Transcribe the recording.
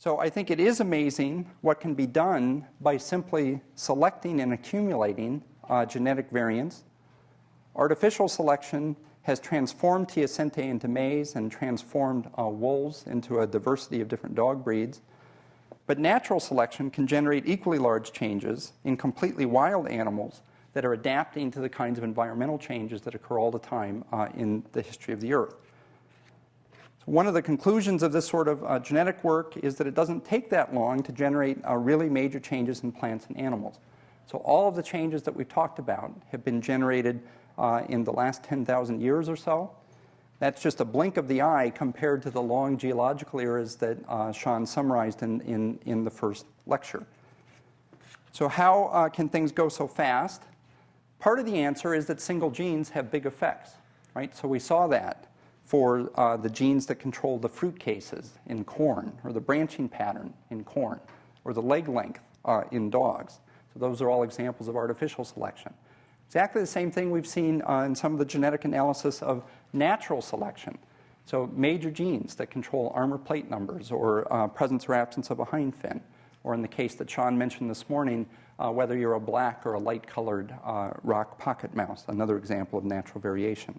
So I think it is amazing what can be done by simply selecting and accumulating genetic variants. Artificial selection has transformed Teosinte into maize and transformed wolves into a diversity of different dog breeds. But natural selection can generate equally large changes in completely wild animals that are adapting to the kinds of environmental changes that occur all the time in the history of the Earth. So one of the conclusions of this sort of genetic work is that it doesn't take that long to generate really major changes in plants and animals. So all of the changes that we've talked about have been generated in the last 10,000 years or so. That's just a blink of the eye compared to the long geological eras that Sean summarized in the first lecture. So how can things go so fast? Part of the answer is that single genes have big effects, right? So we saw that for the genes that control the fruit cases in corn, or the branching pattern in corn, or the leg length in dogs. So those are all examples of artificial selection. Exactly the same thing we've seen in some of the genetic analysis of natural selection. So major genes that control armor plate numbers or presence or absence of a hind fin, or in the case that Sean mentioned this morning, whether you're a black or a light-colored rock pocket mouse, another example of natural variation.